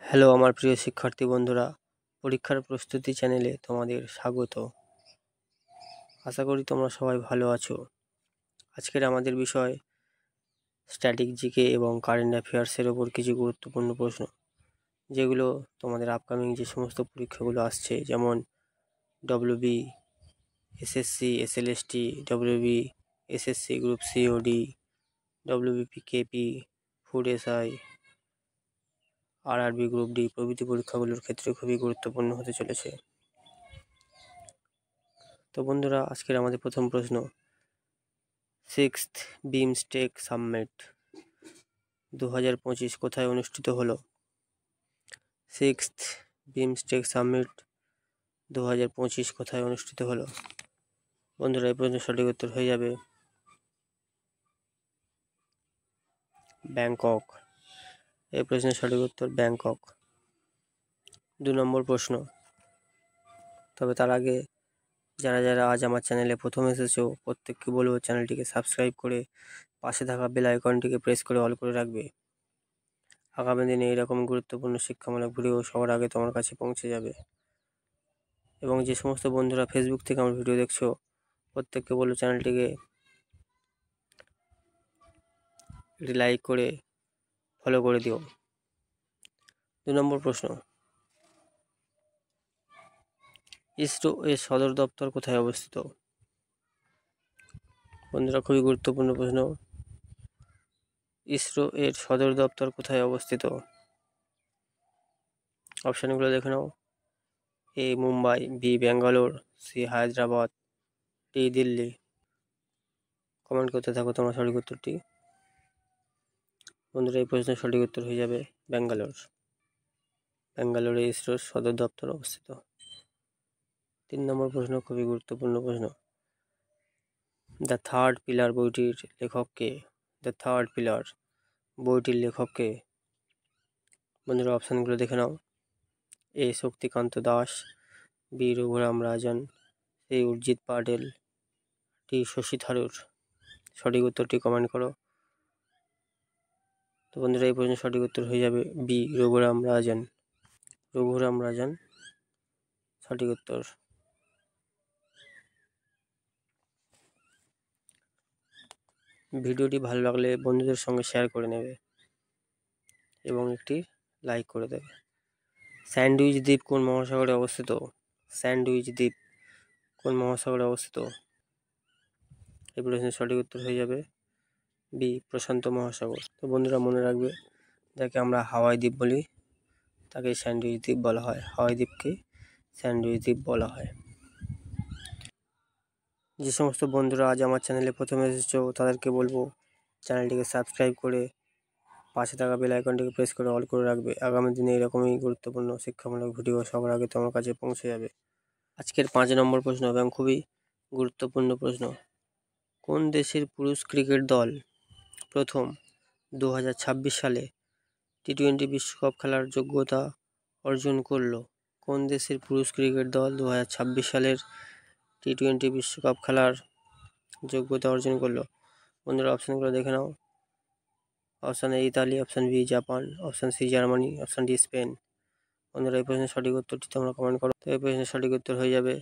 Hello আমার প্রিয় শিক্ষার্থী বন্ধুরা, পরীক্ষার প্রস্তুতি চ্যানেলে তোমাদের স্বাগত। আশা করি তোমরা সবাই ভালো আছো। আজকের আমাদের বিষয় স্ট্যাটিক জিকে এবং কারেন্ট অ্যাফেয়ার্সের ওপর কিছু গুরুত্বপূর্ণ প্রশ্ন, যেগুলো তোমাদের আপকামিং যে সমস্ত পরীক্ষাগুলো আসছে, যেমন WB, SSC, SLST, WB, SSC group COD, WBP KP, food SI, RRB group D প্রভৃতি পরীক্ষাগুলোর ক্ষেত্রে খুবই গুরুত্বপূর্ণ হতে চলেছে। তো বন্ধুরা, আজকের আমাদের প্রথম প্রশ্ন, সিক্সথ বিমস্টেক সামিট 2025 কোথায় অনুষ্ঠিত হলো? সিক্সথ বিমস্টেক সামিট 2025 কোথায় অনুষ্ঠিত হলো? বন্ধুরা, এই প্রশ্নের সঠিক উত্তর হয়ে যাবে ব্যাংকক। এই প্রশ্নের সঠিক উত্তর ব্যাংকক। 2 নম্বর প্রশ্ন, তবে তার আগে যারা যারা আজ আমার চ্যানেলে প্রথম এসেছো, প্রত্যেককে বলবো চ্যানেলটিকে সাবস্ক্রাইব করে পাশে থাকা বেল আইকনটিকে প্রেস করে অল করে রাখবে। আগামী দিনে এরকম গুরুত্বপূর্ণ শিক্ষামূলক ভিডিও সবার আগে তোমার কাছে পৌঁছে যাবে। এবং যে সমস্ত বন্ধুরা ফেসবুক থেকে আমার ভিডিও দেখছো, প্রত্যেককে বলবো চ্যানেলটিকে একটি লাইক করে ফলো করে দিও। 2 নম্বর প্রশ্ন, ইসরো এর সদর দপ্তর কোথায় অবস্থিত? বন্ধুরা, খুবই গুরুত্বপূর্ণ প্রশ্ন। ইসরো এর সদর দপ্তর কোথায় অবস্থিত? অপশানগুলো দেখে নাও। A Mumbai, B Bangalore, C Hyderabad, D Delhi. Comment করতে থাকো তোমার সঠিক উত্তরটি। বন্ধুরা, এই প্রশ্নের সঠিক উত্তর হয়ে যাবে ব্যাঙ্গালোর। ব্যাঙ্গালোরে ইসরোর সদর দপ্তর অবস্থিত। 3 নম্বর প্রশ্ন, খুবই গুরুত্বপূর্ণ প্রশ্ন। দ্য থার্ড পিলার বইটির লেখক কে? দ্য থার্ড পিলার বইটির লেখক কে? বন্ধুরা, অপশানগুলো দেখে নাও। এ শক্তিকান্ত দাস, বি রঘুরাম রাজন, সি উর্জিত পাটেল, ডি শশী থারুর। সঠিক উত্তরটি কমেন্ট করো। তো বন্ধুরা, এই প্রশ্নের সঠিক উত্তর হয়ে যাবে বি রঘুরাম রাজন। রঘুরাম রাজন সঠিক উত্তর। ভিডিওটি ভালো লাগলে বন্ধুদের সঙ্গে শেয়ার করে নেবে এবং একটি লাইক করে দেবে। স্যান্ডউইচ দ্বীপ কোন মহাসাগরে অবস্থিত? স্যান্ডউইচ দ্বীপ কোন মহাসাগরে অবস্থিত? এই প্রশ্নের সঠিক উত্তর হয়ে যাবে বি প্রশান্ত মহাসাগর। তো বন্ধুরা, মনে রাখবে, যাকে আমরা হাওয়াই দ্বীপ বলি তাকে স্যান্ডউইচ দ্বীপ বলা হয়। হাওয়াই দ্বীপকে স্যান্ডউইচ দ্বীপ বলা হয়। যে সমস্ত বন্ধুরা আজ আমার চ্যানেলে প্রথমে এসেছো, তাদেরকে বলবো চ্যানেলটিকে সাবস্ক্রাইব করে পাশে থাকা বেল আইকনটিকে প্রেস করে অল করে রাখবে। আগামী দিনে এরকমই গুরুত্বপূর্ণ শিক্ষামূলক ভিডিও সবার আগে তোমার কাছে পৌঁছে যাবে। আজকের 5 নম্বর প্রশ্ন এবং খুবই গুরুত্বপূর্ণ প্রশ্ন, কোন দেশের পুরুষ ক্রিকেট দল প্রথম 2026 সালে টি-20 বিশ্বকাপ খেলার যোগ্যতা অর্জন করল? কোন দেশের পুরুষ ক্রিকেট দল 2026 সালের টি-20 বিশ্বকাপ খেলার যোগ্যতা অর্জন করলো? বন্ধুরা, অপশানগুলো দেখে নাও। Option A Italy, option B Japan, option C Germany, option D Spain. বন্ধুরা, এই প্রশ্নের সঠিক উত্তরটি তোমরা কমেন্ট করো। তো এই প্রশ্নের সঠিক উত্তর হয়ে যাবে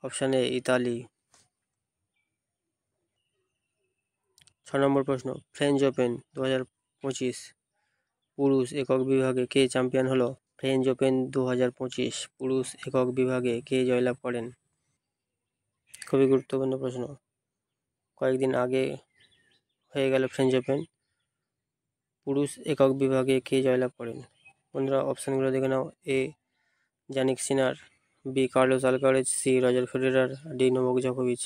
অপশান এ ইতালি। 6 নম্বর প্রশ্ন, ফ্রেঞ্চ ওপেন 2025 পুরুষ একক বিভাগে কে চ্যাম্পিয়ন হলো? ফ্রেঞ্চ ওপেন 2025 পুরুষ একক বিভাগে কে জয়লাভ করেন? খুবই গুরুত্বপূর্ণ প্রশ্ন। কয়েকদিন আগে হয়ে গেল ফ্রেঞ্চ ওপেন। পুরুষ একক বিভাগে কে জয়লাভ করেন? বন্ধুরা, অপশানগুলো দেখে নাও। A Jannik Sinner, B Carlos Alcaraz, C Roger Federer, D Novak জোকোভিচ।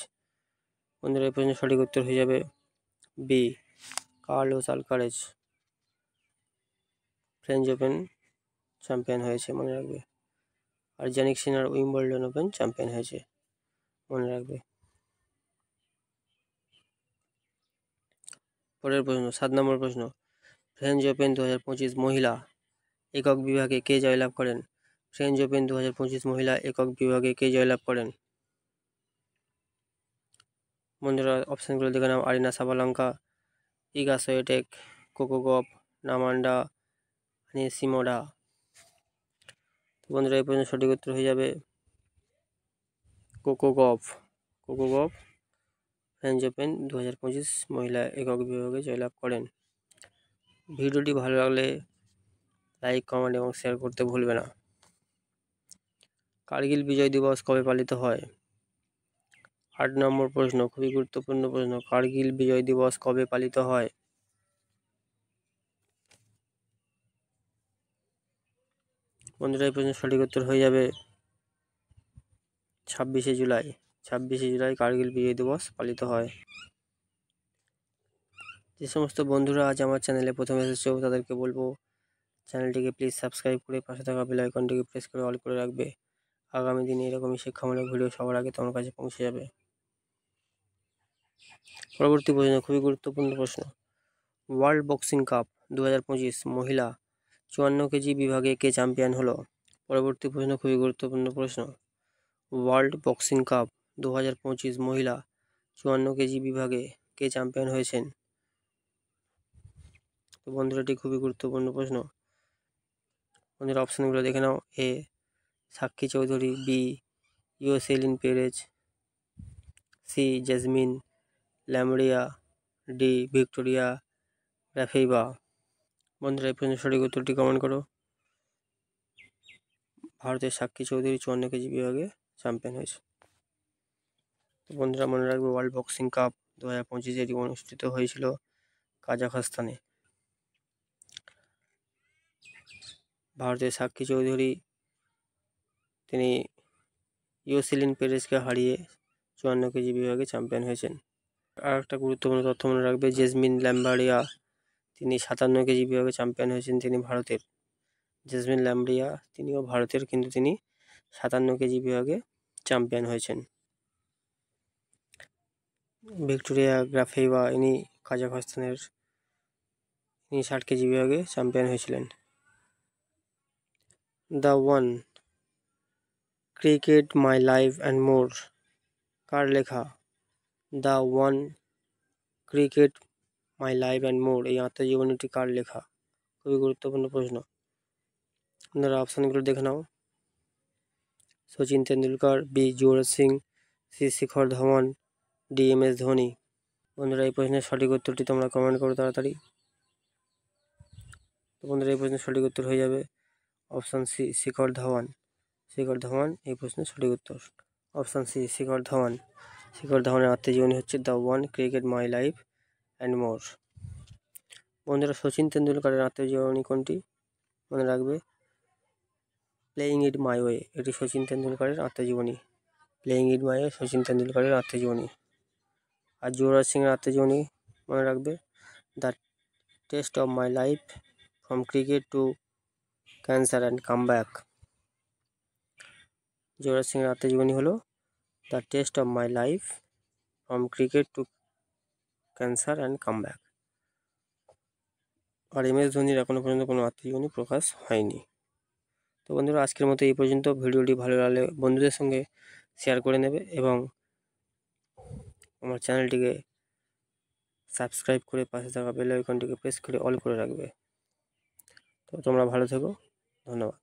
বন্ধুরা, এই প্রশ্নের সঠিক উত্তর হয়ে যাবে B Carlos Alcaraz. French Open champion হয়েছে, মনে রাখবে। আর Jannik Sinner Wimbledon Open champion হয়েছে, মনে রাখবে। পরের প্রশ্ন, 7 নম্বর প্রশ্ন, ফ্রেঞ্চ ওপেন 2025 মহিলা একক বিভাগে কে জয়লাভ করেন? ফ্রেঞ্চ ওপেন 2025 মহিলা একক বিভাগে কে জয়লাভ করেন? বন্ধুরা, অপশানগুলো দেখে নাও। আরিনা সাবালেঙ্কা, ইগা সোয়েটেক, কোকো গফ, নামান্ডা আনিসিমোডা। বন্ধুরা এই পর্যন্ত সঠিক উত্তর হয়ে যাবে কোকো গফ। ফ্রেঞ্চ ওপেন 2025 মহিলা একক বিভাগে জয়লাভ করেন। ভিডিওটি ভালো লাগলে লাইক, কমেন্ট এবং শেয়ার করতে ভুলবে না। কার্গিল বিজয় দিবস কবে পালিত হয়? 8 নম্বর প্রশ্ন, খুবই গুরুত্বপূর্ণ প্রশ্ন। কার্গিল বিজয় দিবস কবে পালিত হয়? বন্ধুরা এই পর্যন্ত সঠিক উত্তর হয়ে যাবে 26শে জুলাই। 26শে জুলাই কার্গিল বিজয় দিবস পালিত হয়। যে সমস্ত বন্ধুরা আজ আমার চ্যানেলে প্রথমে এসেছো তাদেরকে বলবো চ্যানেলটিকে প্লিজ সাবস্ক্রাইব করে পাশে থাকা বেল আইকনটিকে প্রেস করে অল করে রাখবে। আগামী দিনে এরকমই শিক্ষামূলক ভিডিও সবার আগে তোমার কাছে পৌঁছে যাবে। পরবর্তী প্রশ্ন, খুবই গুরুত্বপূর্ণ প্রশ্ন। ওয়ার্ল্ড বক্সিং কাপ 2025 মহিলা 54 কেজি বিভাগে কে চ্যাম্পিয়ন হলো? পরবর্তী প্রশ্ন, খুবই গুরুত্বপূর্ণ প্রশ্ন। ওয়ার্ল্ড বক্সিং কাপ 2025 মহিলা 54 কেজি বিভাগে কে চ্যাম্পিয়ন হয়েছেন? তো বন্ধুরা এটি খুবই গুরুত্বপূর্ণ প্রশ্ন। বন্ধুরা অপশানগুলো দেখে নাও। A Sakshi Chaudhary, B Yoselin Perez, C Jasmine Lamboria, D Victoria Grafeeva. বন্ধুরা এই পর্যন্ত সঠিক উত্তরটি কমেন্ট করো। ভারতের সাক্ষী চৌধুরী 54 কেজি বিভাগে চ্যাম্পিয়ন হয়েছে। তো বন্ধুরা মনে রাখবে ওয়ার্ল্ড বক্সিং কাপ 2025 এটি অনুষ্ঠিত হয়েছিল কাজাখস্তানে। ভারতের সাক্ষী চৌধুরী তিনি ইয়োসেলিন পেরেজকে হারিয়ে 54 কেজি বিভাগে চ্যাম্পিয়ন হয়েছেন। আর একটা গুরুত্বপূর্ণ তথ্য মনে রাখবে, জেসমিন ল্যাম্বারিয়া তিনি 57 কেজি বিভাগে চ্যাম্পিয়ন হয়েছেন। তিনি ভারতের। জেসমিন ল্যাম্বারিয়া তিনিও ভারতের, কিন্তু তিনি 57 কেজি বিভাগে চ্যাম্পিয়ন হয়েছেন। ভিক্টোরিয়া গ্রাফেইভা ইনি কাজাখস্তানের, ইনি 60 কেজি বিভাগে চ্যাম্পিয়ন হয়েছিলেন। The one cricket my life and more কার লেখা? The one cricket my life and more এই আত্মজীবনীটি কার লেখা? খুবই গুরুত্বপূর্ণ প্রশ্ন। আপনারা অপশানগুলো দেখে নাও। Sachin Tendulkar, B Yuvraj Singh, C Shikhar Dhawan, D M S Dhoni. বন্ধুরা এই প্রশ্নের সঠিক উত্তরটি তোমরা কমেন্ট করো তাড়াতাড়ি। তো বন্ধুরা এই প্রশ্নের সঠিক উত্তর হয়ে যাবে অপশান সি শিখর ধাওয়ান। এই প্রশ্নের সঠিক উত্তর অপশান সি শিখর ধাওয়ান। শিখর ধাওয়ানের আত্মজীবনী হচ্ছে the one cricket my life and মোর। বন্ধুরা সচিন তেন্ডুলকরের আত্মজীবনী কোনটি? মনে রাখবে প্লেয়িং ইট মাই ওয়ে, এটি সচিন তেন্ডুলকরের আত্মজীবনী। Playing it my way Sachin তেন্ডুলকরের আত্মজীবনী। আর যুবরাজ সিংয়ের আত্মজীবনী মনে রাখবে the test of my life from cricket to cancer and comeback. Yuvraj সিংয়ের আত্মজীবনী হলো the test of my life from cricket to cancer and comeback. আর এম এস ধোনির এখনও পর্যন্ত কোনো আত্মজীবনী প্রকাশ হয়নি। তো বন্ধুরা আজকের মতো এই পর্যন্ত। ভিডিওটি ভালো লাগলে বন্ধুদের সঙ্গে শেয়ার করে নেবে এবং আমার চ্যানেলটিকে সাবস্ক্রাইব করে পাশে থাকা বেল আইকনটিকে প্রেস করে অল করে রাখবে। তো তোমরা ভালো থেকো, ধন্যবাদ।